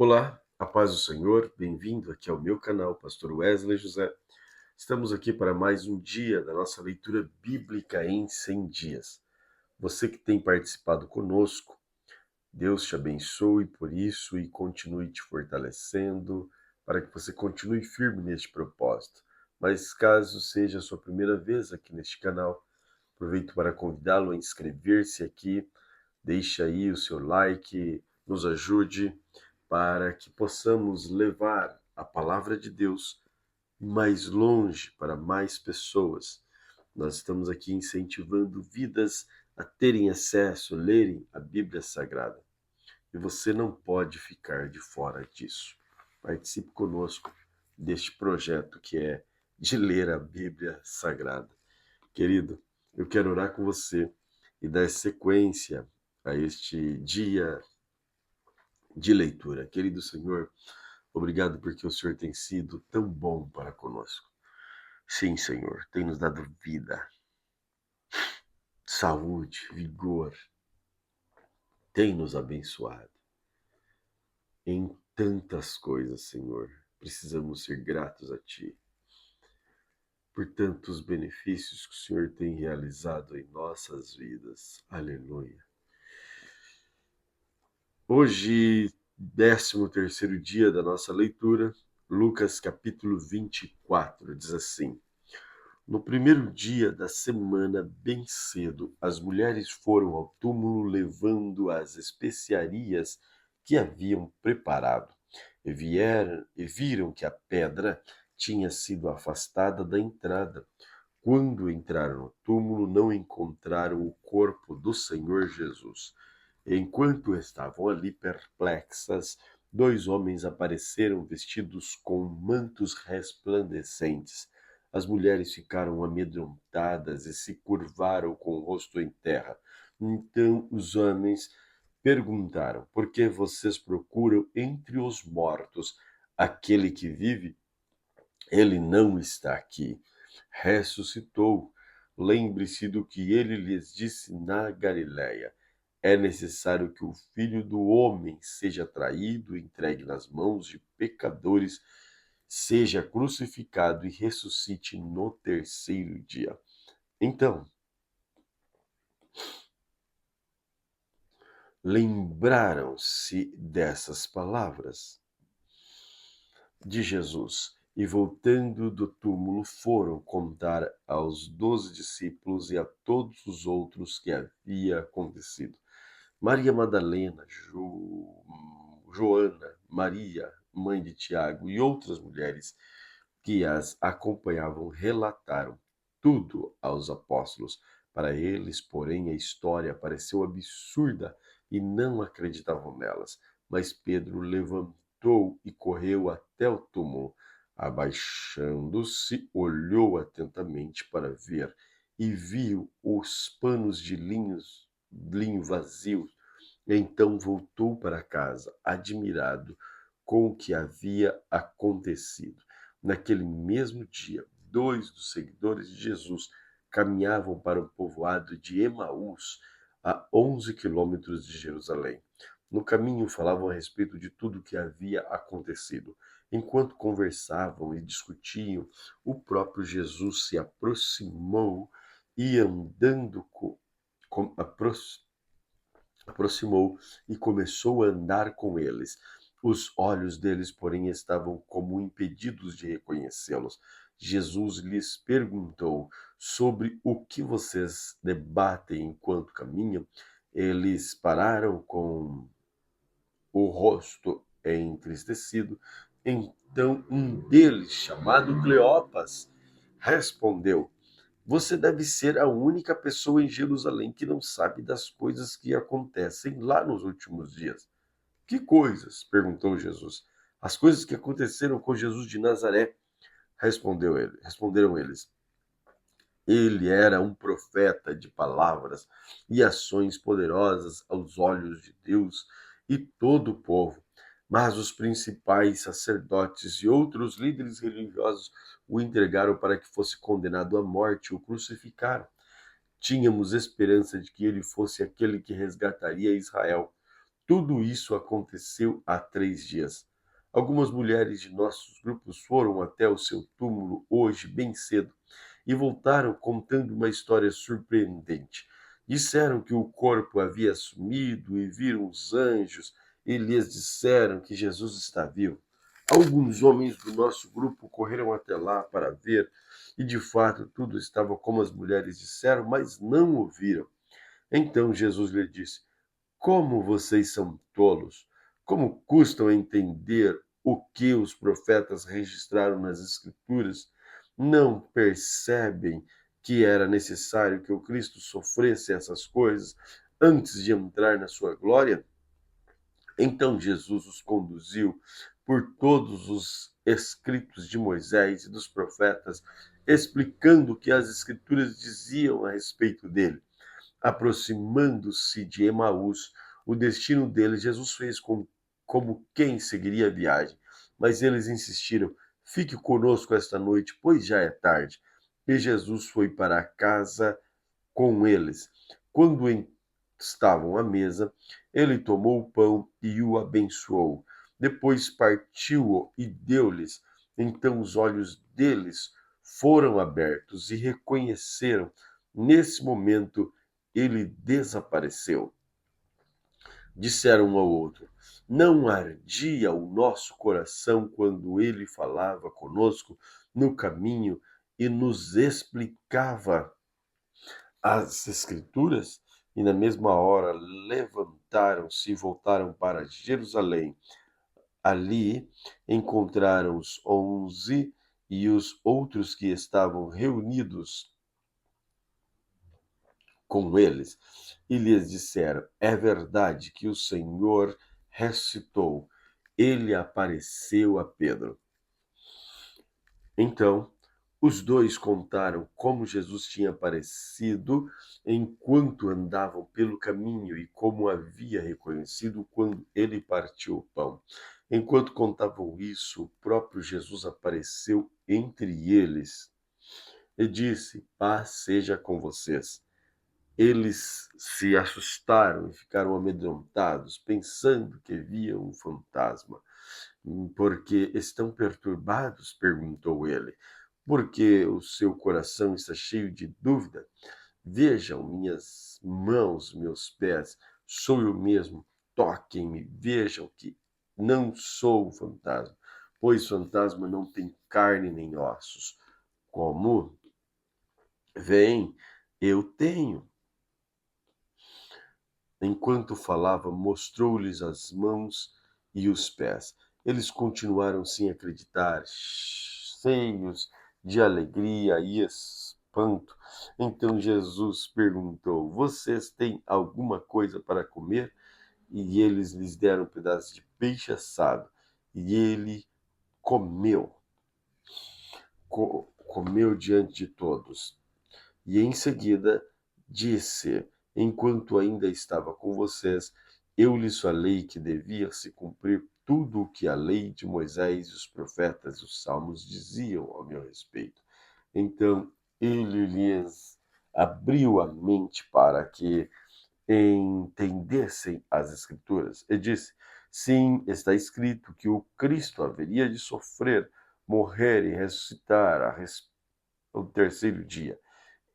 Olá, a paz do Senhor, bem-vindo aqui ao meu canal, Pastor Wesley José. Estamos aqui para mais um dia da nossa leitura bíblica em 100 dias. Você que tem participado conosco, Deus te abençoe por isso e continue te fortalecendo para que você continue firme neste propósito. Mas caso seja a sua primeira vez aqui neste canal, aproveito para convidá-lo a inscrever-se aqui, deixe aí o seu like, nos ajude para que possamos levar a palavra de Deus mais longe para mais pessoas. Nós estamos aqui incentivando vidas a terem acesso, lerem a Bíblia Sagrada. E você não pode ficar de fora disso. Participe conosco deste projeto que é de ler a Bíblia Sagrada. Querido, eu quero orar com você e dar sequência a este dia de leitura. Querido Senhor, obrigado porque o Senhor tem sido tão bom para conosco. Sim, Senhor, tem nos dado vida, saúde, vigor, tem nos abençoado em tantas coisas, Senhor. Precisamos ser gratos a Ti por tantos benefícios que o Senhor tem realizado em nossas vidas. Aleluia. Hoje, 13º dia da nossa leitura, Lucas capítulo 24, diz assim: No primeiro dia da semana, bem cedo, as mulheres foram ao túmulo levando as especiarias que haviam preparado. E viram que a pedra tinha sido afastada da entrada. Quando entraram no túmulo, não encontraram o corpo do Senhor Jesus. Enquanto estavam ali perplexas, dois homens apareceram vestidos com mantos resplandecentes. As mulheres ficaram amedrontadas e se curvaram com o rosto em terra. Então os homens perguntaram: Por que vocês procuram entre os mortos aquele que vive? Ele não está aqui. Ressuscitou. Lembre-se do que ele lhes disse na Galiléia. É necessário que o Filho do Homem seja traído, entregue nas mãos de pecadores, seja crucificado e ressuscite no terceiro dia. Então, lembraram-se dessas palavras de Jesus e, voltando do túmulo, foram contar aos 12 discípulos e a todos os outros que havia acontecido. Maria Madalena, Joana, Maria, mãe de Tiago, e outras mulheres que as acompanhavam relataram tudo aos apóstolos. Para eles, porém, a história pareceu absurda e não acreditavam nelas. Mas Pedro levantou e correu até o túmulo. Abaixando-se, olhou atentamente para ver e viu os panos de linho vazios. Então voltou para casa, admirado com o que havia acontecido. Naquele mesmo dia, dois dos seguidores de Jesus caminhavam para o povoado de Emaús, a 11 quilômetros de Jerusalém. No caminho falavam a respeito de tudo o que havia acontecido. Enquanto conversavam e discutiam, o próprio Jesus se aproximou e andando aproximou e começou a andar com eles. Os olhos deles, porém, estavam como impedidos de reconhecê-los. Jesus lhes perguntou: Sobre o que vocês debatem enquanto caminham? Eles pararam com o rosto entristecido. Então um deles, chamado Cleopas, respondeu: Você deve ser a única pessoa em Jerusalém que não sabe das coisas que acontecem lá nos últimos dias. Que coisas? Perguntou Jesus. As coisas que aconteceram com Jesus de Nazaré, responderam eles. Ele era um profeta de palavras e ações poderosas aos olhos de Deus e todo o povo. Mas os principais sacerdotes e outros líderes religiosos o entregaram para que fosse condenado à morte e o crucificaram. Tínhamos esperança de que ele fosse aquele que resgataria Israel. Tudo isso aconteceu há 3 dias. Algumas mulheres de nossos grupos foram até o seu túmulo hoje bem cedo e voltaram contando uma história surpreendente. Disseram que o corpo havia sumido e viram os anjos e lhes disseram que Jesus está vivo. Alguns homens do nosso grupo correram até lá para ver e, de fato, tudo estava como as mulheres disseram, mas não ouviram. Então Jesus lhe disse: como vocês são tolos! Como custam a entender o que os profetas registraram nas Escrituras? Não percebem que era necessário que o Cristo sofresse essas coisas antes de entrar na sua glória? Então Jesus os conduziu por todos os escritos de Moisés e dos profetas, explicando o que as Escrituras diziam a respeito dele. Aproximando-se de Emaús, o destino deles, Jesus fez como quem seguiria a viagem. Mas eles insistiram: fique conosco esta noite, pois já é tarde. E Jesus foi para casa com eles. Quando estavam à mesa, ele tomou o pão e o abençoou. Depois partiu-o e deu-lhes. Então os olhos deles foram abertos e reconheceram. Nesse momento, ele desapareceu. Disseram um ao outro: não ardia o nosso coração quando ele falava conosco no caminho e nos explicava as Escrituras? E na mesma hora levantaram-se e voltaram para Jerusalém. Ali encontraram os 11 e os outros que estavam reunidos com eles, e lhes disseram: é verdade que o Senhor ressuscitou. Ele apareceu a Pedro. Então, os dois contaram como Jesus tinha aparecido enquanto andavam pelo caminho e como havia reconhecido quando ele partiu o pão. Enquanto contavam isso, o próprio Jesus apareceu entre eles e disse: paz seja com vocês. Eles se assustaram e ficaram amedrontados, pensando que viam um fantasma. Por que estão perturbados? Perguntou ele. Porque o seu coração está cheio de dúvida? Vejam minhas mãos, meus pés, sou eu mesmo. Toquem-me, vejam que não sou um fantasma, pois fantasma não tem carne nem ossos. Como vem, eu tenho. Enquanto falava, mostrou-lhes as mãos e os pés. Eles continuaram sem acreditar, cheios de alegria e espanto. Então Jesus perguntou: vocês têm alguma coisa para comer? E eles lhes deram um pedaço de peixe assado. E ele comeu, comeu diante de todos. E em seguida disse: enquanto ainda estava com vocês, eu lhes falei que devia se cumprir tudo o que a lei de Moisés e os profetas e os salmos diziam ao meu respeito. Então ele lhes abriu a mente para que entendessem as Escrituras e disse: sim, está escrito que o Cristo haveria de sofrer, morrer e ressuscitar ao terceiro dia,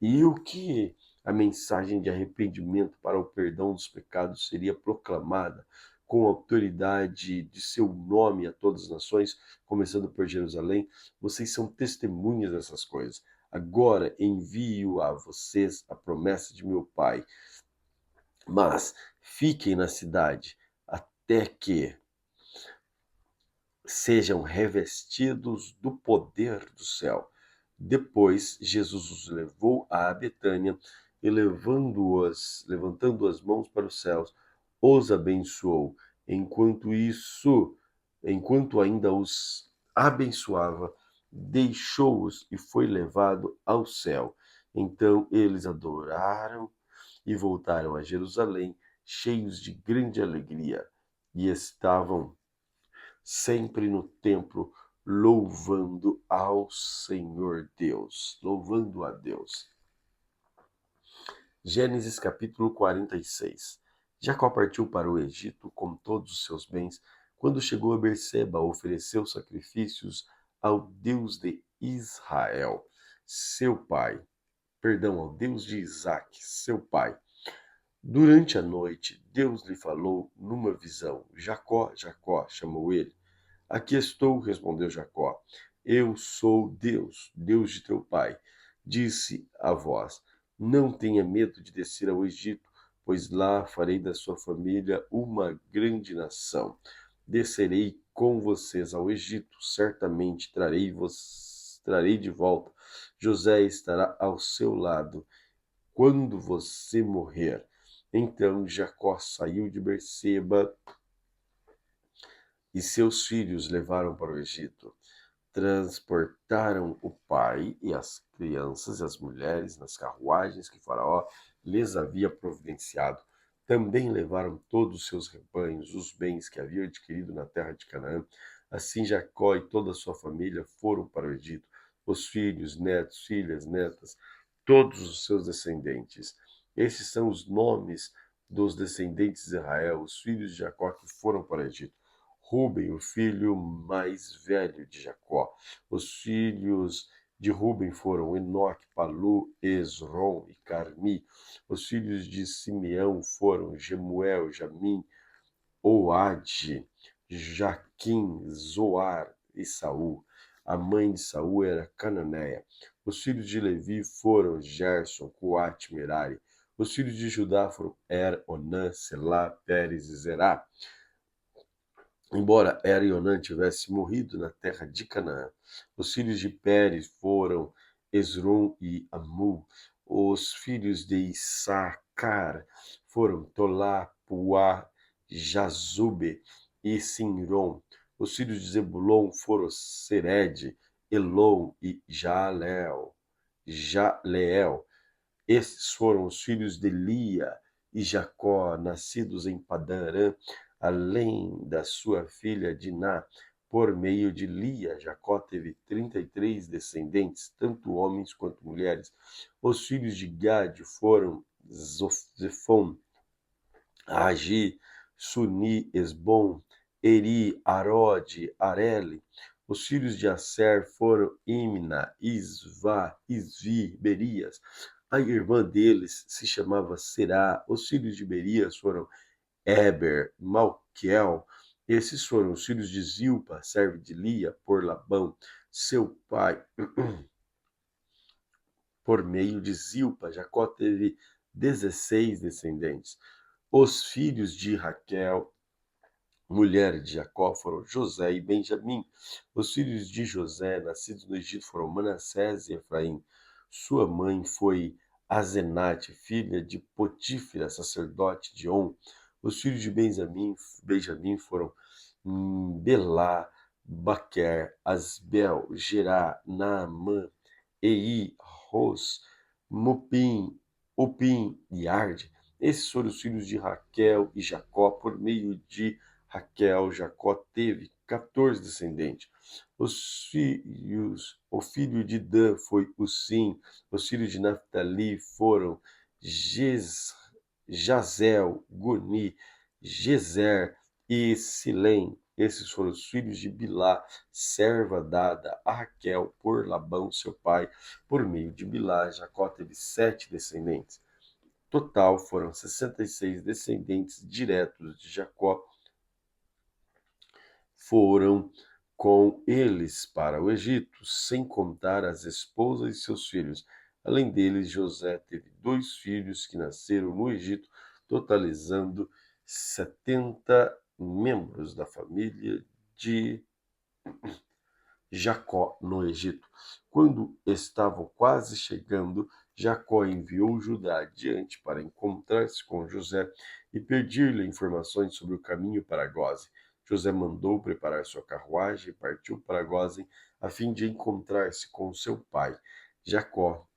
e o que a mensagem de arrependimento para o perdão dos pecados seria proclamada com autoridade de seu nome a todas as nações, começando por Jerusalém. Vocês são testemunhas dessas coisas. Agora envio a vocês a promessa de meu Pai, mas fiquem na cidade até que sejam revestidos do poder do céu. Depois, Jesus os levou a Betânia e, levantando as mãos para os céus, os abençoou. Enquanto ainda os abençoava, deixou-os e foi levado ao céu. Então eles adoraram e voltaram a Jerusalém, cheios de grande alegria, e estavam sempre no templo, louvando ao Senhor Deus, louvando a Deus. Gênesis capítulo 46. Jacó partiu para o Egito com todos os seus bens. Quando chegou a Berseba, ofereceu sacrifícios ao Deus de Israel, seu pai. Perdão, ao Deus de Isaque, seu pai. Durante a noite, Deus lhe falou numa visão. Jacó, Jacó, chamou ele. Aqui estou, respondeu Jacó. Eu sou Deus, Deus de teu pai. Disse a voz: Não tenha medo de descer ao Egito, pois lá farei da sua família uma grande nação. Descerei com vocês ao Egito, certamente trarei de volta. José estará ao seu lado quando você morrer. Então Jacó saiu de Berseba e seus filhos levaram para o Egito. Transportaram o pai e as crianças e as mulheres nas carruagens que Faraó lhes havia providenciado. Também levaram todos os seus rebanhos, os bens que haviam adquirido na terra de Canaã. Assim Jacó e toda a sua família foram para o Egito, os filhos, netos, filhas, netas, todos os seus descendentes. Esses são os nomes dos descendentes de Israel, os filhos de Jacó que foram para o Egito. Ruben, o filho mais velho de Jacó. Os filhos de Ruben foram Enoque, Palu, Esrom e Carmi. Os filhos de Simeão foram Jemuel, Jamim, Oade, Jaquim, Zoar e Saul. A mãe de Saul era Cananeia. Os filhos de Levi foram Gerson, Coate, Merari. Os filhos de Judá foram Onã, Selá, Pérez e Zerá. Embora Er e Onã tivessem morrido na terra de Canaã, os filhos de Pérez foram Esrom e Amu. Os filhos de Issacar foram Tolá, Puá, Jazube e Sinrom. Os filhos de Zebulon foram Sered, Elon e Jaleel. Estes foram os filhos de Lia e Jacó, nascidos em Padã Arã, além da sua filha Diná. Por meio de Lia, Jacó teve 33 descendentes, tanto homens quanto mulheres. Os filhos de Gade foram Zefon, Agi, Suni, Esbom, Eri, Arode, Areli. Os filhos de Aser foram Imna, Isvá, Isvi, Berias. A irmã deles se chamava Será. Os filhos de Berias foram Eber, Malquiel. Esses foram os filhos de Zilpa, serva de Lia, por Labão, seu pai. Por meio de Zilpa, Jacó teve 16 descendentes. Os filhos de Raquel, mulher de Jacó, foram José e Benjamim. Os filhos de José, nascidos no Egito, foram Manassés e Efraim. Sua mãe foi Azenate, filha de Potífera, sacerdote de On. Os filhos de Benjamim foram Belá, Baquer, Asbel, Gerá, Naamã, Ei, Ros, Mupim, Upim e Arde. Esses foram os filhos de Raquel e Jacó. Por meio de Raquel, Jacó teve 14 descendentes. O filho de Dan foi Usim. Os filhos de Naphtali foram Jazel, Guni, Gezer e Silém. Esses foram os filhos de Bilá, serva dada a Raquel por Labão, seu pai. Por meio de Bilá, Jacó teve 7 descendentes. Total foram 66 descendentes diretos de Jacó. Foram com eles para o Egito, sem contar as esposas e seus filhos. Além deles, José teve 2 filhos que nasceram no Egito, totalizando 70 membros da família de Jacó no Egito. Quando estavam quase chegando, Jacó enviou Judá adiante para encontrar-se com José e pedir-lhe informações sobre o caminho para Gósen. José mandou preparar sua carruagem e partiu para Gósen a fim de encontrar-se com seu pai. Jacó,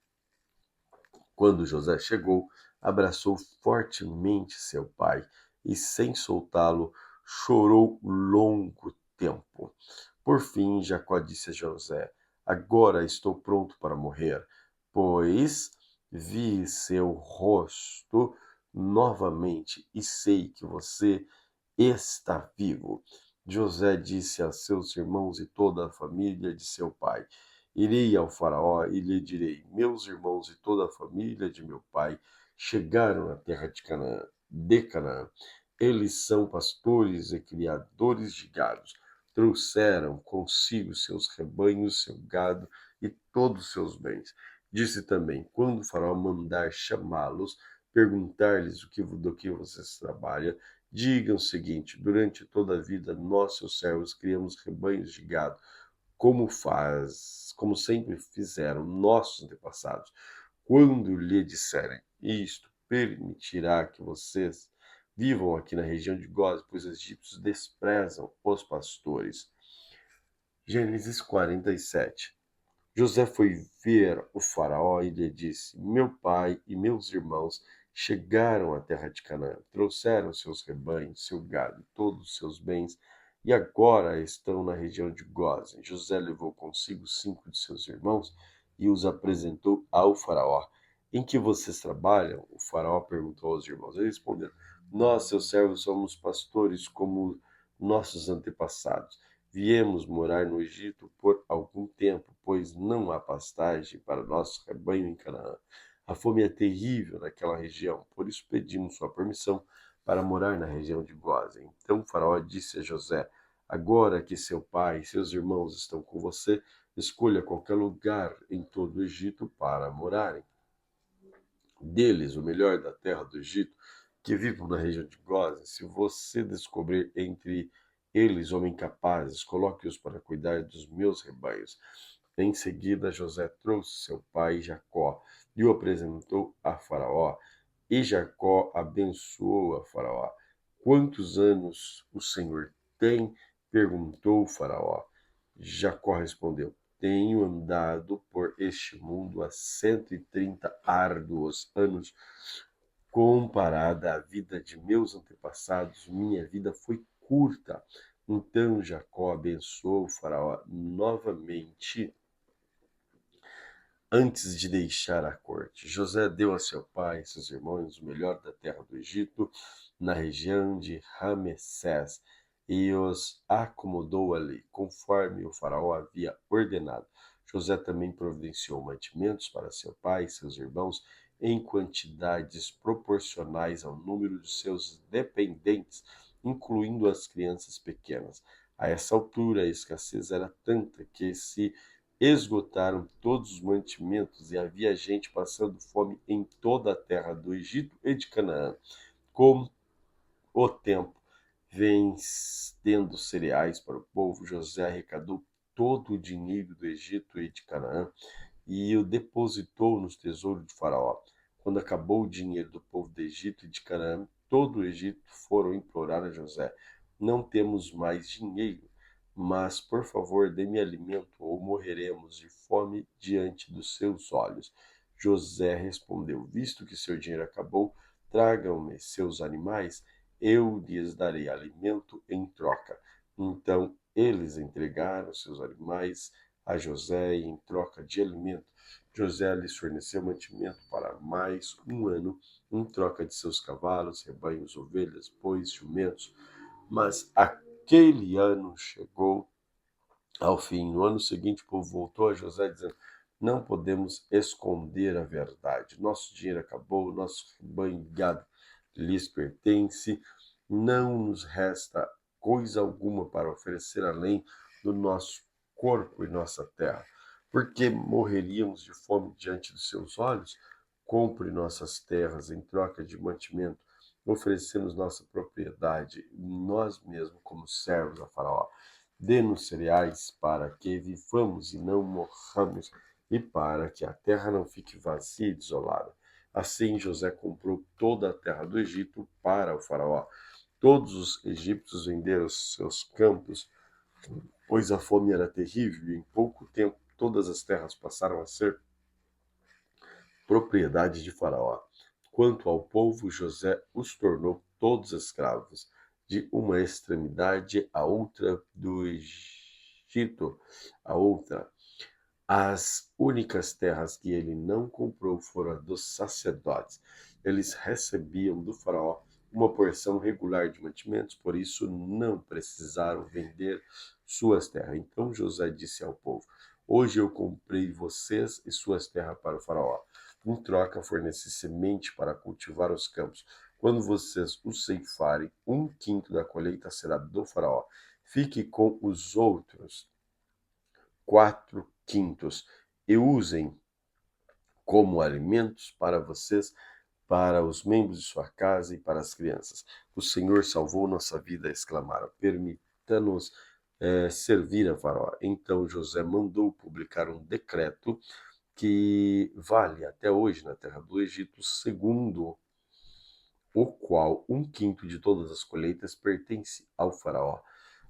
quando José chegou, abraçou fortemente seu pai e, sem soltá-lo, chorou longo tempo. Por fim, Jacó disse a José: Agora estou pronto para morrer, pois vi seu rosto novamente e sei que você está vivo. José disse a seus irmãos e toda a família de seu pai: Irei ao Faraó e lhe direi: Meus irmãos e toda a família de meu pai chegaram à terra de Canaã. Eles são pastores e criadores de gados. Trouxeram consigo seus rebanhos, seu gado e todos os seus bens. Disse também: Quando o Faraó mandar chamá-los, perguntar-lhes do que vocês trabalham, digam o seguinte: durante toda a vida, nós, seus servos, criamos rebanhos de gado, como sempre fizeram nossos antepassados. Quando lhe disserem isto, permitirá que vocês vivam aqui na região de Gósen, pois os egípcios desprezam os pastores. Gênesis 47. José foi ver o faraó e lhe disse: Meu pai e meus irmãos chegaram à terra de Canaã, trouxeram seus rebanhos, seu gado, todos os seus bens, e agora estão na região de Gósen. José levou consigo 5 de seus irmãos e os apresentou ao faraó. Em que vocês trabalham? O faraó perguntou aos irmãos. Eles responderam: Nós, seus servos, somos pastores como nossos antepassados. Viemos morar no Egito por algum tempo, pois não há pastagem para nosso rebanho em Canaã. A fome é terrível naquela região, por isso pedimos sua permissão para morar na região de Gósen. Então o faraó disse a José: Agora que seu pai e seus irmãos estão com você, escolha qualquer lugar em todo o Egito para morarem. Deles, o melhor da terra do Egito, que vivam na região de Gósen. Se você descobrir entre eles homens capazes, coloque-os para cuidar dos meus rebanhos. Em seguida, José trouxe seu pai Jacó e o apresentou a Faraó. E Jacó abençoou a Faraó. Quantos anos o Senhor tem? Perguntou o Faraó. Jacó respondeu: Tenho andado por este mundo há 130 árduos anos. Comparada à vida de meus antepassados, minha vida foi curta. Então Jacó abençoou o Faraó novamente antes de deixar a corte. José deu a seu pai e seus irmãos o melhor da terra do Egito, na região de Ramessés, e os acomodou ali, conforme o faraó havia ordenado. José também providenciou mantimentos para seu pai e seus irmãos em quantidades proporcionais ao número de seus dependentes, incluindo as crianças pequenas. A essa altura, a escassez era tanta que se esgotaram todos os mantimentos e havia gente passando fome em toda a terra do Egito e de Canaã. Com o tempo vem tendo cereais para o povo, José arrecadou todo o dinheiro do Egito e de Canaã e o depositou nos tesouros de Faraó. Quando acabou o dinheiro do povo do Egito e de Canaã, todo o Egito foram implorar a José: Não temos mais dinheiro, mas, por favor, dê-me alimento, ou morreremos de fome diante dos seus olhos. José respondeu: Visto que seu dinheiro acabou, tragam-me seus animais, eu lhes darei alimento em troca. Então eles entregaram seus animais a José e, em troca de alimento, José lhes forneceu mantimento para mais um ano, em troca de seus cavalos, rebanhos, ovelhas, bois, jumentos. Mas aquele ano chegou ao fim. No ano seguinte, o povo voltou a José, dizendo: Não podemos esconder a verdade. Nosso dinheiro acabou, nosso rebanho de gado lhes pertence. Não nos resta coisa alguma para oferecer além do nosso corpo e nossa terra. Porque morreríamos de fome diante dos seus olhos? Compre nossas terras em troca de mantimento. Oferecemos nossa propriedade, nós mesmos, como servos a Faraó. Dê-nos cereais para que vivamos e não morramos, e para que a terra não fique vazia e desolada. Assim José comprou toda a terra do Egito para o Faraó. Todos os egípcios venderam seus campos, pois a fome era terrível, e em pouco tempo todas as terras passaram a ser propriedade de Faraó. Quanto ao povo, José os tornou todos escravos, de uma extremidade à outra do Egito, a outra. As únicas terras que ele não comprou foram as dos sacerdotes. Eles recebiam do faraó uma porção regular de mantimentos, por isso não precisaram vender suas terras. Então José disse ao povo: Hoje eu comprei vocês e suas terras para o faraó. Em troca, forneci semente para cultivar os campos. Quando vocês o ceifarem, 1/5 da colheita será do faraó. Fique com os outros 4/5 e usem como alimentos para vocês, para os membros de sua casa e para as crianças. O Senhor salvou nossa vida, exclamaram. Permita-nos servir a Faraó. Então José mandou publicar um decreto que vale até hoje na terra do Egito, segundo o qual 1/5 de todas as colheitas pertence ao faraó.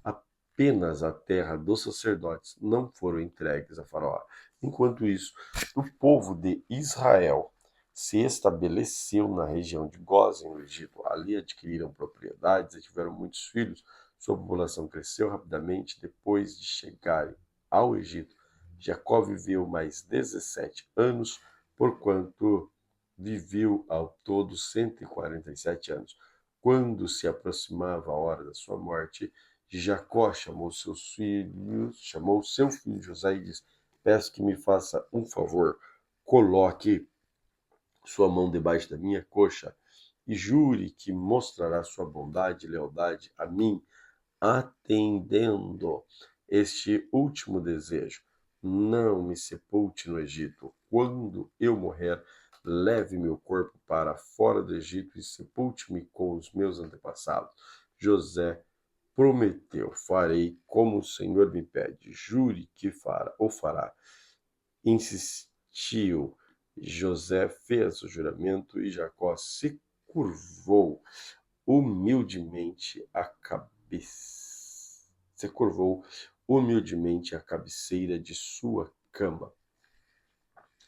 Apenas a terra dos sacerdotes não foram entregues a faraó. Enquanto isso, o povo de Israel se estabeleceu na região de Gósen, no Egito. Ali adquiriram propriedades e tiveram muitos filhos. Sua população cresceu rapidamente depois de chegarem ao Egito. Jacó viveu mais 17 anos, porquanto viveu ao todo 147 anos. Quando se aproximava a hora da sua morte, Jacó chamou seu filho José e disse: Peço que me faça um favor, coloque sua mão debaixo da minha coxa e jure que mostrará sua bondade e lealdade a mim, atendendo este último desejo. Não me sepulte no Egito. Quando eu morrer, leve meu corpo para fora do Egito e sepulte-me com os meus antepassados. José prometeu: farei como o Senhor me pede. Jure que fará. Insistiu. José fez o juramento e Jacó se curvou humildemente a cabeceira de sua cama.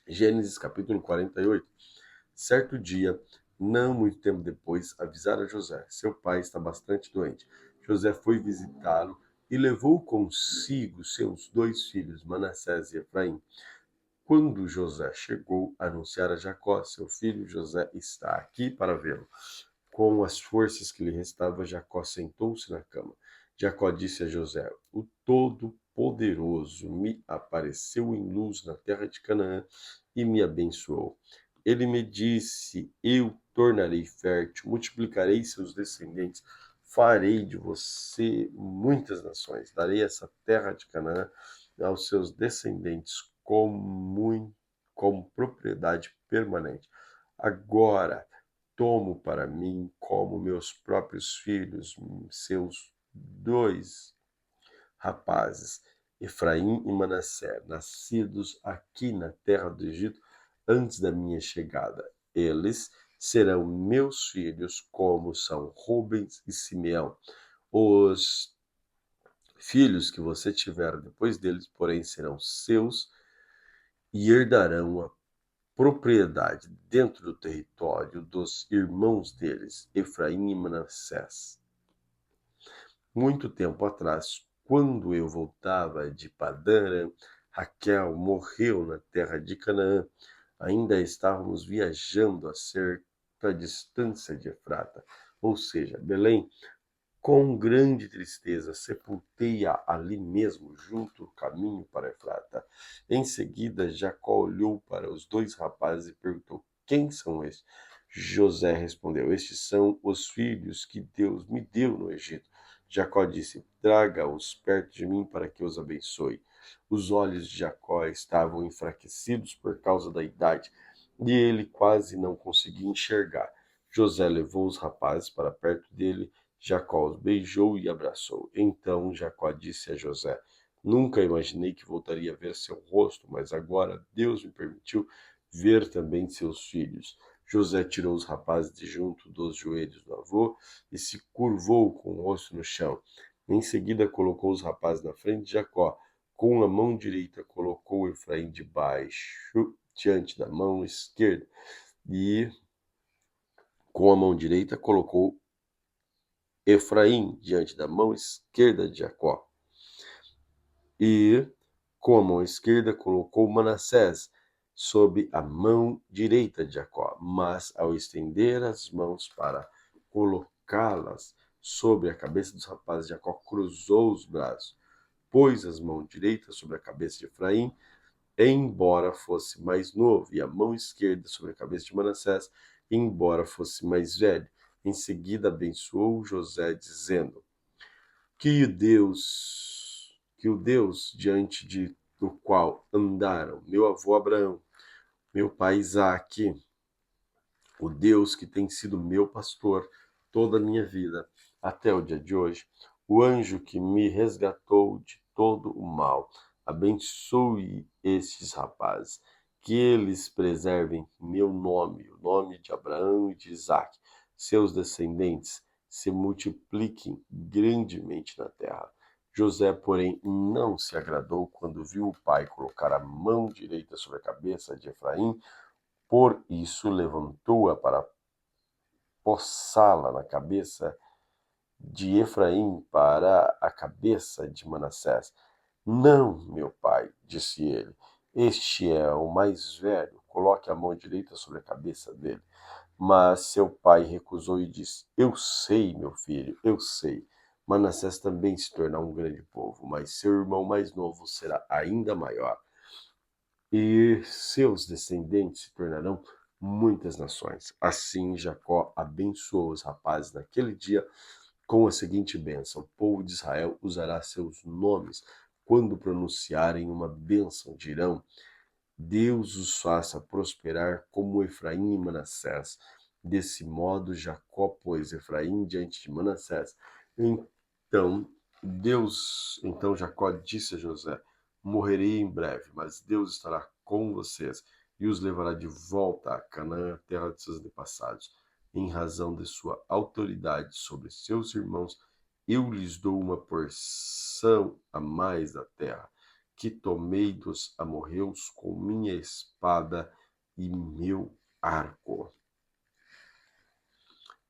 Gênesis capítulo 48. Certo dia, não muito tempo depois, avisaram a José: seu pai está bastante doente. José foi visitá-lo e levou consigo seus 2 filhos, Manassés e Efraim. Quando José chegou, anunciaram a Jacó: seu filho José está aqui para vê-lo. Com as forças que lhe restavam, Jacó sentou-se na cama. Jacó disse a José: o Todo-Poderoso me apareceu em luz na terra de Canaã e me abençoou. Ele me disse: eu tornarei fértil, multiplicarei seus descendentes, farei de você muitas nações, darei essa terra de Canaã aos seus descendentes como propriedade permanente. Agora tomo para mim como meus próprios filhos, seus 2 rapazes, Efraim e Manassés, nascidos aqui na terra do Egito antes da minha chegada. Eles serão meus filhos, como são Rubens e Simeão. Os filhos que você tiver depois deles, porém, serão seus e herdarão a propriedade dentro do território dos irmãos deles, Efraim e Manassés. Muito tempo atrás, quando eu voltava de Padã Arã, Raquel morreu na terra de Canaã. Ainda estávamos viajando a certa distância de Efrata, ou seja, Belém. Com grande tristeza, sepultei-a ali mesmo, junto ao caminho para Efrata. Em seguida, Jacó olhou para os 2 rapazes e perguntou: quem são estes? José respondeu: estes são os filhos que Deus me deu no Egito. Jacó disse: traga-os perto de mim para que os abençoe. Os olhos de Jacó estavam enfraquecidos por causa da idade, e ele quase não conseguia enxergar. José levou os rapazes para perto dele. Jacó os beijou e abraçou. Então Jacó disse a José: nunca imaginei que voltaria a ver seu rosto, mas agora Deus me permitiu ver também seus filhos. José tirou os rapazes de junto dos joelhos do avô e se curvou com o rosto no chão. Em seguida colocou os rapazes na frente de Jacó. Com a mão direita colocou Efraim diante da mão esquerda e com a mão direita colocou Efraim diante da mão esquerda de Jacó. E com a mão esquerda colocou Manassés sob a mão direita de Jacó, mas ao estender as mãos para colocá-las sobre a cabeça dos rapazes, Jacó cruzou os braços, pôs as mãos direitas sobre a cabeça de Efraim, embora fosse mais novo, e a mão esquerda sobre a cabeça de Manassés, embora fosse mais velho. Em seguida abençoou José, dizendo: que o Deus do qual andaram meu avô Abraão, meu pai Isaque, o Deus que tem sido meu pastor toda a minha vida, até o dia de hoje, o anjo que me resgatou de todo o mal, abençoe estes rapazes, que eles preservem meu nome, o nome de Abraão e de Isaque, seus descendentes se multipliquem grandemente na terra. José, porém, não se agradou quando viu o pai colocar a mão direita sobre a cabeça de Efraim, por isso levantou-a para possá-la na cabeça de Efraim para a cabeça de Manassés. Não, meu pai, disse ele, este é o mais velho, coloque a mão direita sobre a cabeça dele. Mas seu pai recusou e disse: Eu sei, meu filho, eu sei. Manassés também se tornará um grande povo, mas seu irmão mais novo será ainda maior, e seus descendentes se tornarão muitas nações. Assim, Jacó abençoou os rapazes naquele dia com a seguinte bênção: o povo de Israel usará seus nomes quando pronunciarem uma bênção, dirão: Deus os faça prosperar como Efraim e Manassés. Desse modo, Jacó pôs Efraim diante de Manassés. Então Jacó disse a José: Morrerei em breve, mas Deus estará com vocês e os levará de volta a Canaã, a terra de seus antepassados. Em razão de sua autoridade sobre seus irmãos, eu lhes dou uma porção a mais da terra, que tomei dos amorreus com minha espada e meu arco.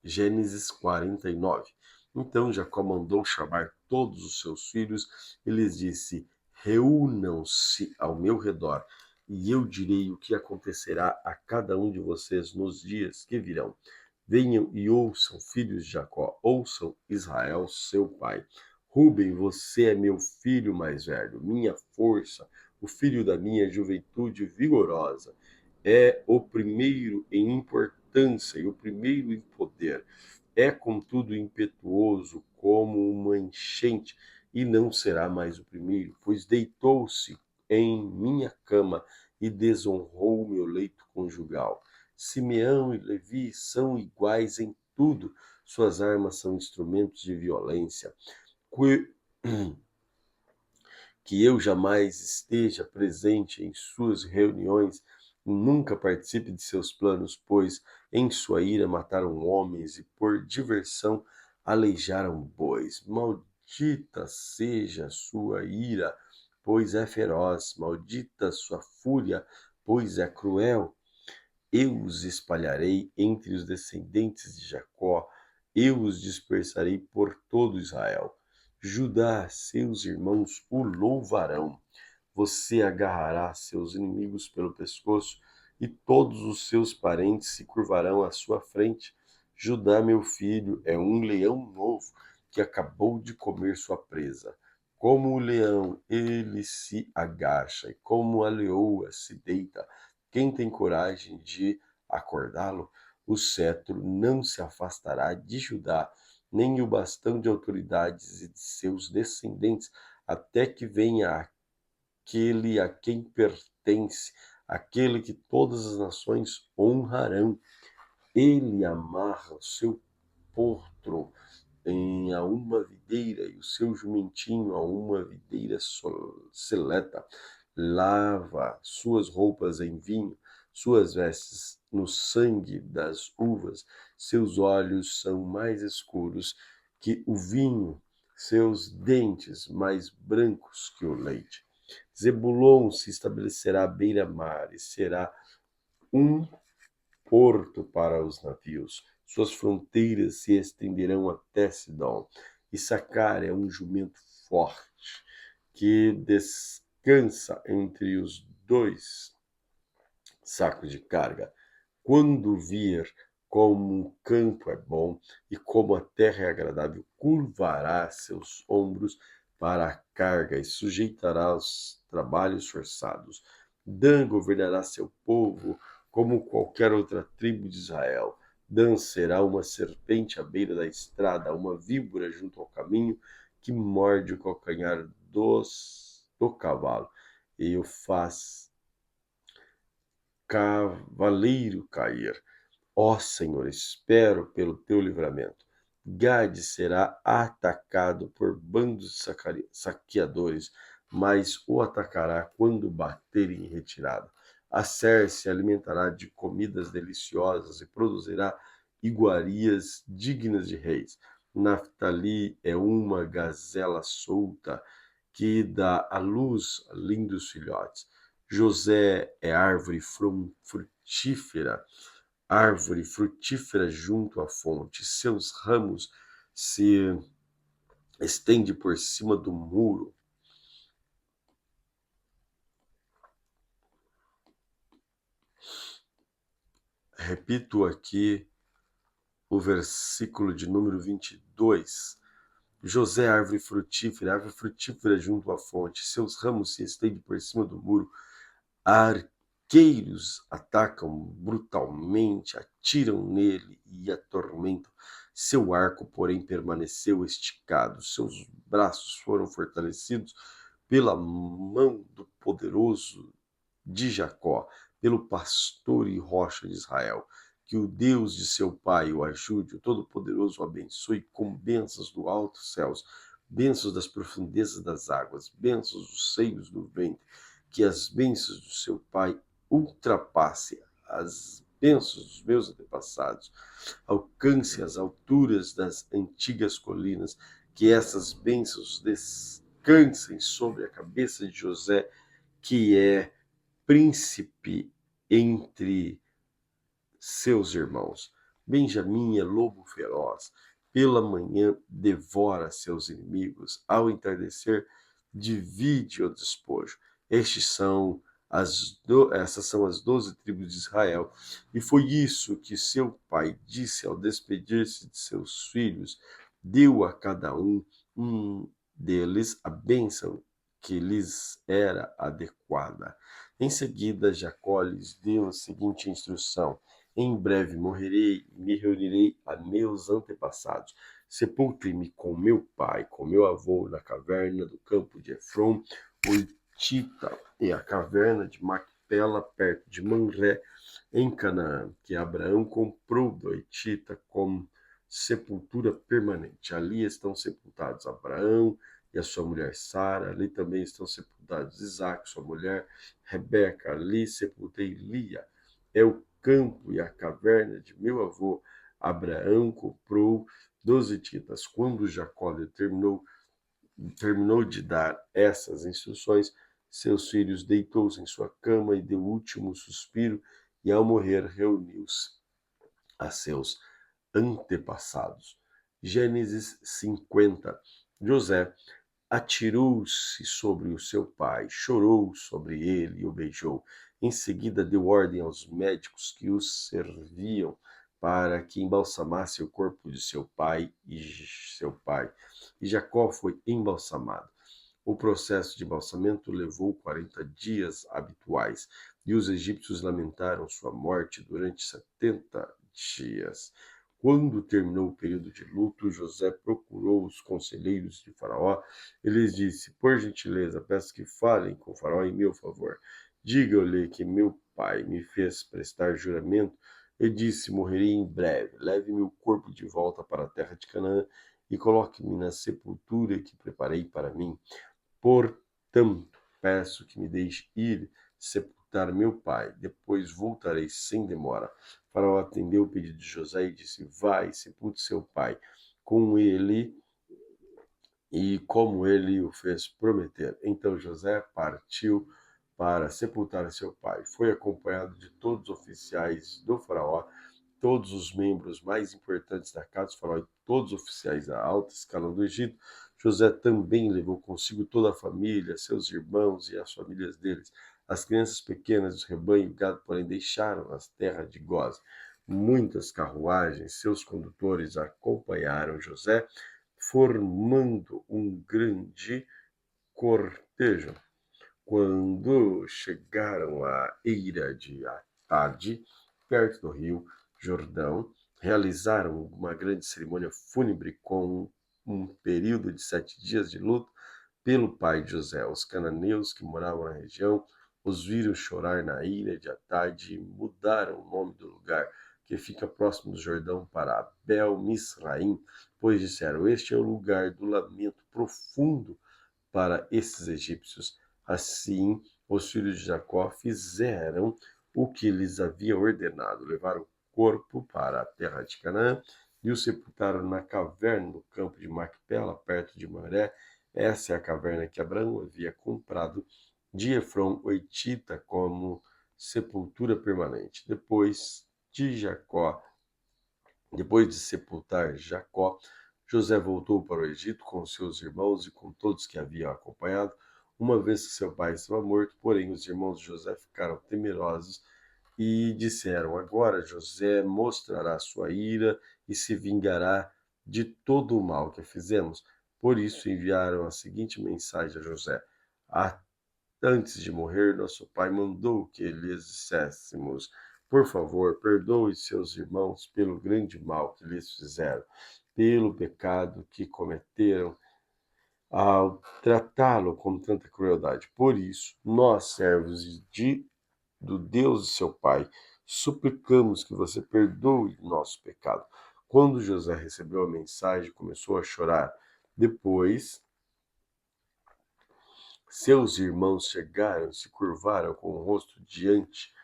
Gênesis 49. Então Jacó mandou chamar todos os seus filhos e lhes disse: Reúnam-se ao meu redor, e eu direi o que acontecerá a cada um de vocês nos dias que virão. Venham e ouçam, filhos de Jacó, ouçam Israel, seu pai. Ruben, você é meu filho mais velho, minha força, o filho da minha juventude vigorosa. É o primeiro em importância e o primeiro em poder. É, contudo, impetuoso como uma enchente, e não será mais o primeiro, pois deitou-se em minha cama e desonrou meu leito conjugal. Simeão e Levi são iguais em tudo, suas armas são instrumentos de violência. Que eu jamais esteja presente em suas reuniões, nunca participe de seus planos, pois em sua ira mataram homens e por diversão aleijaram bois. Maldita seja sua ira, pois é feroz, maldita sua fúria, pois é cruel. Eu os espalharei entre os descendentes de Jacó, eu os dispersarei por todo Israel. Judá, seus irmãos o louvarão. Você agarrará seus inimigos pelo pescoço, e todos os seus parentes se curvarão à sua frente. Judá, meu filho, é um leão novo que acabou de comer sua presa. Como o leão, ele se agacha, e como a leoa se deita. Quem tem coragem de acordá-lo? O cetro não se afastará de Judá, nem o bastão de autoridades e de seus descendentes, até que venha aquele a quem pertence, aquele que todas as nações honrarão. Ele amarra o seu potro a uma videira e o seu jumentinho a uma videira seleta. Lava suas roupas em vinho, suas vestes no sangue das uvas. Seus olhos são mais escuros que o vinho, seus dentes mais brancos que o leite. Zebulon se estabelecerá à beira-mar e será um porto para os navios. Suas fronteiras se estenderão até Sidom. Issacar é um jumento forte que descansa entre os dois saco de carga. Quando vir como um campo é bom e como a terra é agradável, curvará seus ombros para a carga e sujeitará os trabalhos forçados. Dan governará seu povo como qualquer outra tribo de Israel. Dan será uma serpente à beira da estrada, uma víbora junto ao caminho que morde o calcanhar do cavalo e o faz cavaleiro cair. Ó Senhor, espero pelo teu livramento. Gade será atacado por bandos de saqueadores, mas o atacará quando bater em retirada. Asser se alimentará de comidas deliciosas e produzirá iguarias dignas de reis. Naftali é uma gazela solta que dá à luz lindos filhotes. José é árvore frutífera junto à fonte. Seus ramos se estendem por cima do muro. Repito aqui o versículo de número 22. José, árvore frutífera junto à fonte. Seus ramos se estendem por cima do muro. Arqueiros atacam brutalmente, atiram nele e atormentam. Seu arco, porém, permaneceu esticado. Seus braços foram fortalecidos pela mão do poderoso de Jacó, pelo pastor e rocha de Israel. Que o Deus de seu pai o ajude, o Todo-Poderoso o abençoe com bênçãos do alto céus, bênçãos das profundezas das águas, bênçãos dos seios do ventre. Que as bênçãos do seu pai ultrapasse as bênçãos dos meus antepassados, alcance as alturas das antigas colinas, que essas bênçãos descansem sobre a cabeça de José, que é príncipe entre seus irmãos. Benjamim é lobo feroz, pela manhã devora seus inimigos, ao entardecer divide o despojo. Essas são as 12 tribos de Israel. E foi isso que seu pai disse ao despedir-se de seus filhos. Deu a cada um deles a bênção que lhes era adequada. Em seguida, Jacó lhes deu a seguinte instrução: em breve morrerei e me reunirei a meus antepassados. Sepultem-me com meu pai, com meu avô, na caverna do campo de Efron, o Hitita, e a caverna de Macpela, perto de Manré, em Canaã, que Abraão comprou do Hitita como sepultura permanente. Ali estão sepultados Abraão e a sua mulher Sara. Ali também estão sepultados Isaac, sua mulher Rebeca. Ali sepultei Lia. É o campo e a caverna de meu avô Abraão comprou dos hititas. Quando Jacó terminou de dar essas instruções, seus filhos deitou-se em sua cama e deu o último suspiro, e ao morrer reuniu-se a seus antepassados. Gênesis 50. José atirou-se sobre o seu pai, chorou sobre ele e o beijou. Em seguida deu ordem aos médicos que os serviam para que embalsamasse o corpo de seu pai. E Jacó foi embalsamado. O processo de embalsamento levou 40 dias habituais, e os egípcios lamentaram sua morte durante 70 dias. Quando terminou o período de luto, José procurou os conselheiros de Faraó e lhes disse: por gentileza, peço que falem com Faraó em meu favor. Diga-lhe que meu pai me fez prestar juramento e disse: morrerei em breve. Leve-me o corpo de volta para a terra de Canaã e coloque-me na sepultura que preparei para mim. Portanto, peço que me deixe ir sepultar meu pai. Depois voltarei sem demora. Faraó atendeu o pedido de José e disse: vai, sepulte seu pai com ele e como ele o fez prometer. Então José partiu para sepultar seu pai. Foi acompanhado de todos os oficiais do Faraó, todos os membros mais importantes da casa do Faraó e todos os oficiais da alta escala do Egito. José também levou consigo toda a família, seus irmãos e as famílias deles. As crianças pequenas do rebanho e o gado, porém, deixaram as terras de Gósen. Muitas carruagens, seus condutores acompanharam José, formando um grande cortejo. Quando chegaram à eira de Atade, perto do rio Jordão, realizaram uma grande cerimônia fúnebre com um período de 7 dias de luto pelo pai de José. Os cananeus que moravam na região os viram chorar na ilha de Atade e mudaram o nome do lugar, que fica próximo do Jordão, para Abel Misraim, pois disseram: este é o lugar do lamento profundo para esses egípcios. Assim, os filhos de Jacó fizeram o que lhes havia ordenado, levaram o corpo para a terra de Canaã e o sepultaram na caverna no campo de Macpela, perto de Mamré. Essa é a caverna que Abraão havia comprado de Efron, o Hitita, como sepultura permanente. Depois de sepultar Jacó, José voltou para o Egito com seus irmãos e com todos que haviam acompanhado, uma vez que seu pai estava morto. Porém, os irmãos de José ficaram temerosos e disseram: agora José mostrará sua ira e se vingará de todo o mal que fizemos. Por isso enviaram a seguinte mensagem a José: antes de morrer, nosso pai mandou que lhes disséssemos: por favor, perdoe seus irmãos pelo grande mal que lhes fizeram, pelo pecado que cometeram ao tratá-lo com tanta crueldade. Por isso, nós, servos do Deus de seu pai, suplicamos que você perdoe nosso pecado. Quando José recebeu a mensagem, começou a chorar. Depois, seus irmãos chegaram e se curvaram com o rosto diante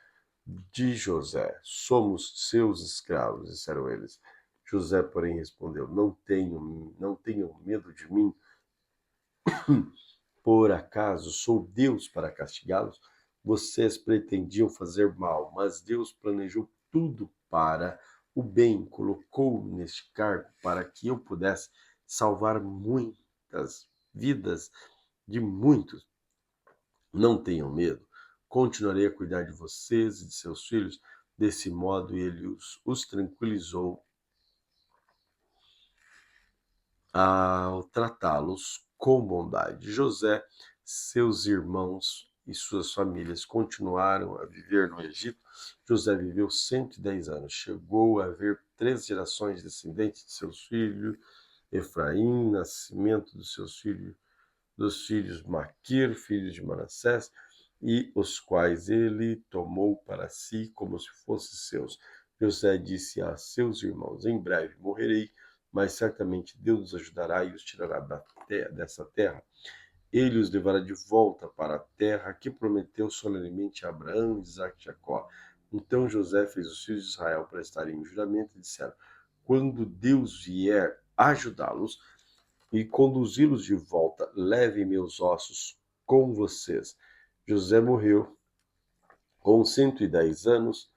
de José. Somos seus escravos, disseram eles. José, porém, respondeu: não tenham medo de mim. Por acaso sou Deus para castigá-los? Vocês pretendiam fazer mal, mas Deus planejou tudo para o bem, colocou-me neste cargo para que eu pudesse salvar muitas vidas de muitos. Não tenham medo, continuarei a cuidar de vocês e de seus filhos. Desse modo, ele os tranquilizou ao tratá-los com bondade. José, seus irmãos e suas famílias continuaram a viver no Egito. José viveu 110 anos. Chegou a haver 3 gerações descendentes de seus filhos. Efraim, nascimento dos filhos Maquir, filhos de Manassés, e os quais ele tomou para si como se fossem seus. José disse a seus irmãos: em breve morrerei, mas certamente Deus os ajudará e os tirará dessa terra. Ele os levará de volta para a terra que prometeu solenemente a Abraão, Isaque e Jacó. Então José fez os filhos de Israel prestarem um juramento e disseram: quando Deus vier ajudá-los e conduzi-los de volta, levem meus ossos com vocês. José morreu com 110 anos.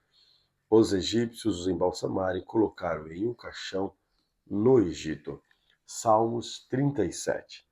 Os egípcios os embalsamaram e colocaram em um caixão no Egito. Salmos 37.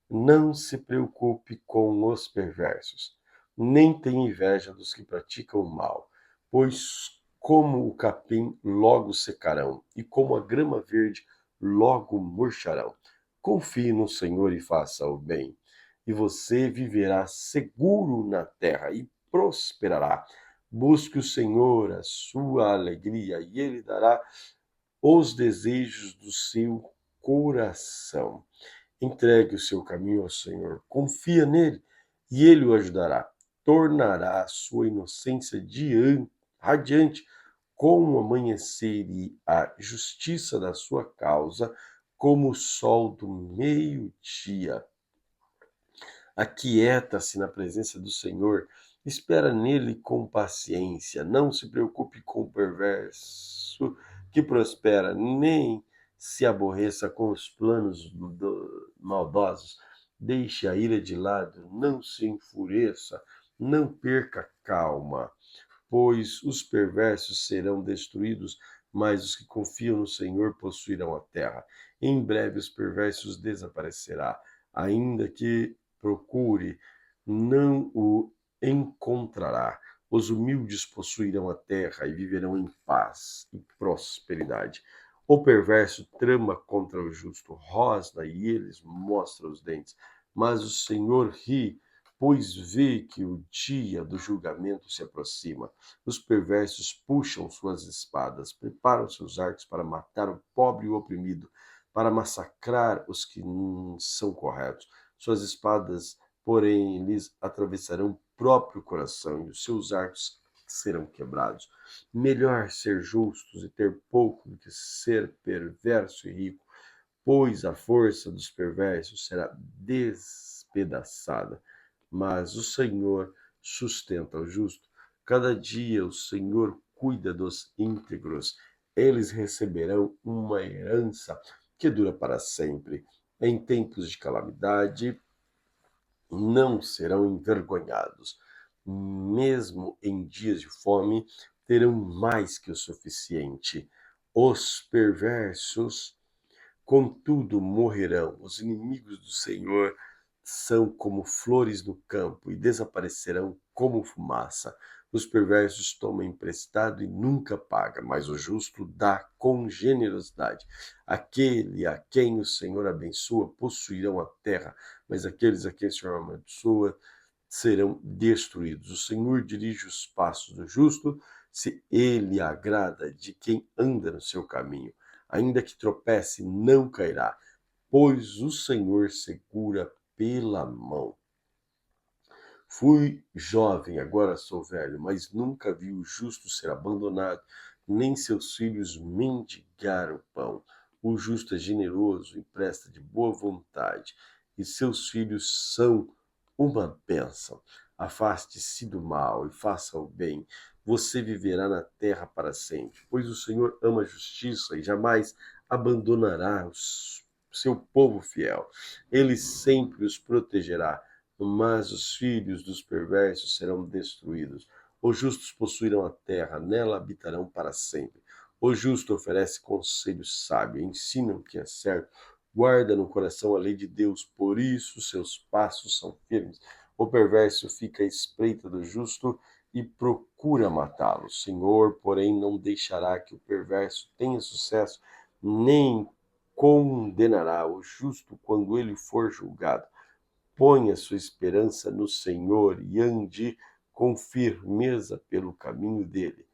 Não se preocupe com os perversos, nem tenha inveja dos que praticam o mal, pois como o capim logo secarão, e como a grama verde logo murcharão. Confie no Senhor e faça o bem, e você viverá seguro na terra e prosperará. Busque o Senhor, a sua alegria, e Ele dará os desejos do seu coração. Entregue o seu caminho ao Senhor, confia nele e ele o ajudará. Tornará a sua inocência radiante como o amanhecer e a justiça da sua causa como o sol do meio-dia. Aquieta-se na presença do Senhor, espera nele com paciência. Não se preocupe com o perverso que prospera, nem se aborreça com os planos maldosos. Deixe a ira de lado, não se enfureça, não perca a calma, pois os perversos serão destruídos, mas os que confiam no Senhor possuirão a terra. Em breve os perversos desaparecerá, ainda que procure, não o encontrará. encontrará. Os humildes possuirão a terra e viverão em paz e prosperidade. O perverso trama contra o justo, rosna e eles mostram os dentes. Mas o Senhor ri, pois vê que o dia do julgamento se aproxima. Os perversos puxam suas espadas, preparam seus arcos para matar o pobre e o oprimido, para massacrar os que são corretos. Suas espadas, porém, lhes atravessarão o próprio coração e os seus arcos serão quebrados. Melhor ser justos e ter pouco do que ser perverso e rico, pois a força dos perversos será despedaçada, mas o Senhor sustenta o justo. Cada dia o Senhor cuida dos íntegros. Eles receberão uma herança que dura para sempre. Em tempos de calamidade, não serão envergonhados. Mesmo em dias de fome, terão mais que o suficiente. Os perversos, contudo, morrerão. Os inimigos do Senhor são como flores no campo e desaparecerão como fumaça. Os perversos tomam emprestado e nunca pagam, mas o justo dá com generosidade. Aquele a quem o Senhor abençoa possuirão a terra, mas aqueles a quem o Senhor amaldiçoa serão destruídos. O Senhor dirige os passos do justo, se ele agrada de quem anda no seu caminho. Ainda que tropece, não cairá, pois o Senhor segura pela mão. Fui jovem, agora sou velho, mas nunca vi o justo ser abandonado, nem seus filhos mendigar o pão. O justo é generoso, empresta de boa vontade, e seus filhos são uma bênção. Afaste-se do mal e faça o bem. Você viverá na terra para sempre, pois o Senhor ama a justiça e jamais abandonará o seu povo fiel. Ele sempre os protegerá, mas os filhos dos perversos serão destruídos. Os justos possuirão a terra, nela habitarão para sempre. O justo oferece conselho sábio, ensina o que é certo, guarda no coração a lei de Deus, por isso seus passos são firmes. O perverso fica à espreita do justo e procura matá-lo. O Senhor, porém, não deixará que o perverso tenha sucesso, nem condenará o justo quando ele for julgado. Ponha sua esperança no Senhor e ande com firmeza pelo caminho dele.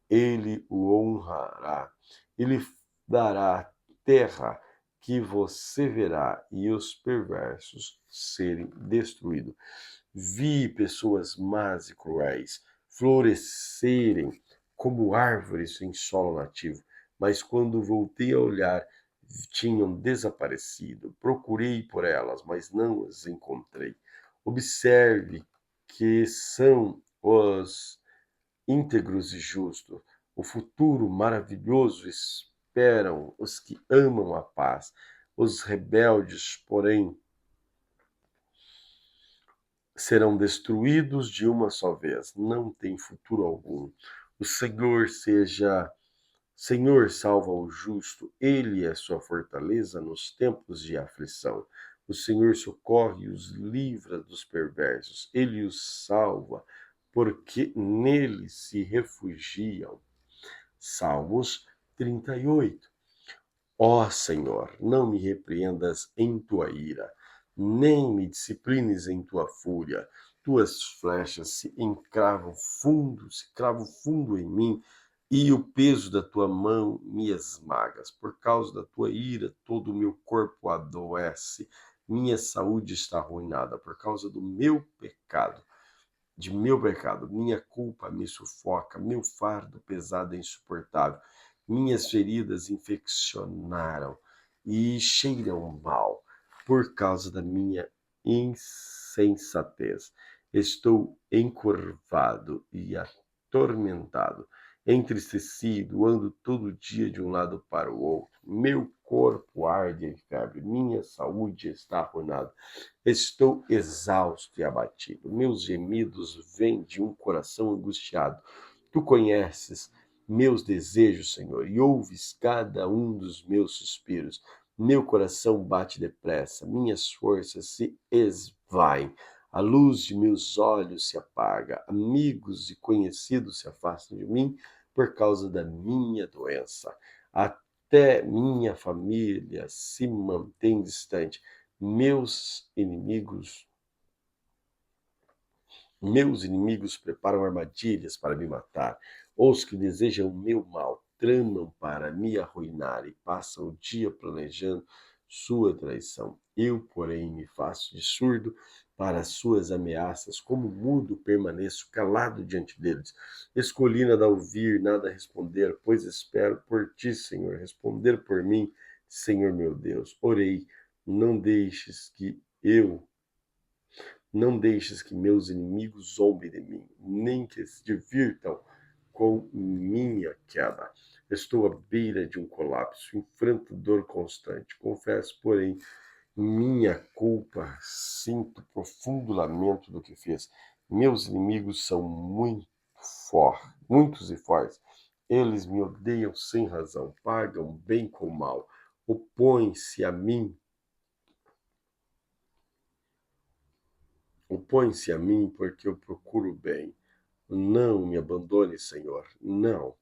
Ele o honrará. Ele dará a terra que você verá e os perversos serem destruídos. Vi pessoas más e cruéis florescerem como árvores em solo nativo, mas quando voltei a olhar, tinham desaparecido. Procurei por elas, mas não as encontrei. Observe que são os íntegros e justos. O futuro maravilhoso esperam os que amam a paz. Os rebeldes, porém, serão destruídos de uma só vez. Não tem futuro algum. O Senhor salva o justo, ele é sua fortaleza nos tempos de aflição. O Senhor socorre e os livra dos perversos, ele os salva, porque nele se refugiam. Salmos 38. Ó Senhor, não me repreendas em tua ira, nem me disciplines em tua fúria. Tuas flechas se cravam fundo em mim, e o peso da tua mão me esmagas. Por causa da tua ira, todo o meu corpo adoece. Minha saúde está arruinada por causa do meu pecado. Minha culpa me sufoca, meu fardo pesado é insuportável. Minhas feridas infeccionaram e cheiram mal por causa da minha insensatez. Estou encurvado e atormentado, entristecido, ando todo dia de um lado para o outro. Meu corpo arde em febre, minha saúde está arruinada. Estou exausto e abatido. Meus gemidos vêm de um coração angustiado. Tu conheces meus desejos, Senhor, e ouves cada um dos meus suspiros. Meu coração bate depressa, minhas forças se esvaem. A luz de meus olhos se apaga, amigos e conhecidos se afastam de mim por causa da minha doença. Até minha família se mantém distante. Meus inimigos preparam armadilhas para me matar. Os que desejam o meu mal tramam para me arruinar e passam o dia planejando sua traição. Eu, porém, me faço de surdo para as suas ameaças. Como mudo, permaneço calado diante deles. Escolhi nada ouvir, nada responder, pois espero por ti, Senhor. Responder por mim, Senhor meu Deus. Orei, não deixes que eu não deixes que meus inimigos zombem de mim, nem que se divirtam com minha queda. Estou à beira de um colapso, enfrento dor constante. Confesso, porém, minha culpa, sinto profundo lamento do que fiz. Meus inimigos são muitos e fortes. Eles me odeiam sem razão, pagam bem com mal, opõem-se a mim Opõe-se a mim porque eu procuro o bem. Não me abandone, Senhor. Não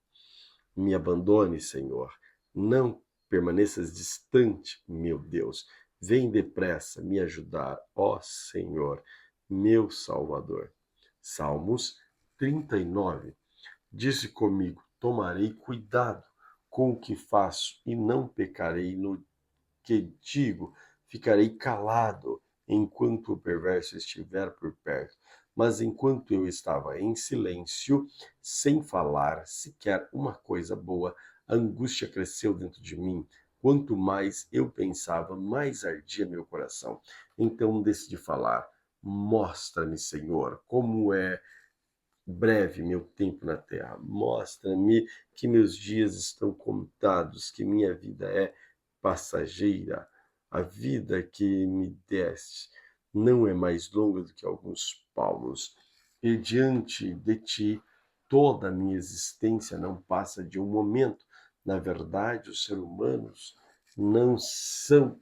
me abandone, Senhor. Não permaneças distante, meu Deus. Vem depressa me ajudar, ó Senhor, meu Salvador. Salmos 39. Disse comigo: tomarei cuidado com o que faço e não pecarei no que digo, ficarei calado enquanto o perverso estiver por perto. Mas enquanto eu estava em silêncio, sem falar sequer uma coisa boa, a angústia cresceu dentro de mim. Quanto mais eu pensava, mais ardia meu coração. Então decidi falar: mostra-me, Senhor, como é breve meu tempo na terra. Mostra-me que meus dias estão contados, que minha vida é passageira. A vida que me deste não é mais longa do que alguns palmos. E diante de ti, toda a minha existência não passa de um momento. Na verdade, os seres humanos não são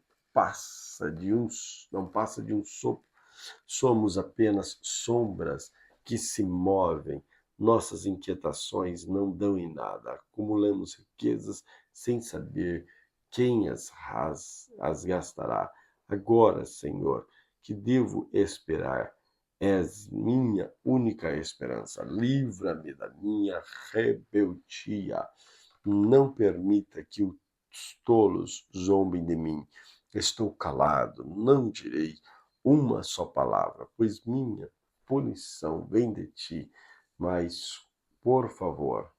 não passa de um sopro. Somos apenas sombras que se movem. Nossas inquietações não dão em nada. Acumulamos riquezas sem saber quem as gastará. Agora, Senhor, que devo esperar? És minha única esperança. Livra-me da minha rebeldia. Não permita que os tolos zombem de mim. Estou calado, não direi uma só palavra, pois minha punição vem de ti. Mas, por favor,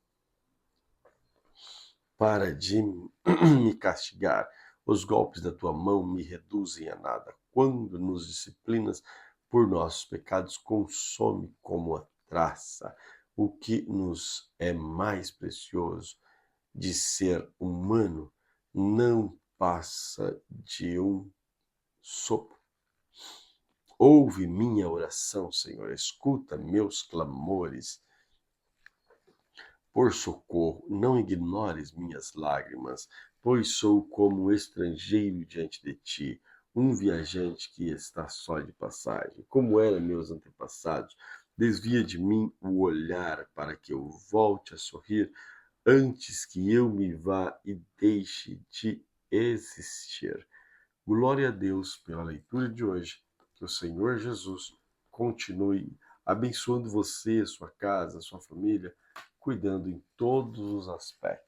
para de me castigar. Os golpes da tua mão me reduzem a nada. Quando nos disciplinas por nossos pecados, consome como a traça. O que nos é mais precioso de ser humano não passa de um sopro. Ouve minha oração, Senhor, escuta meus clamores por socorro, não ignores minhas lágrimas, pois sou como um estrangeiro diante de ti, um viajante que está só de passagem. Como eram meus antepassados, desvia de mim o olhar para que eu volte a sorrir antes que eu me vá e deixe de existir. Glória a Deus pela leitura de hoje. Que o Senhor Jesus continue abençoando você, sua casa, sua família, cuidando em todos os aspectos.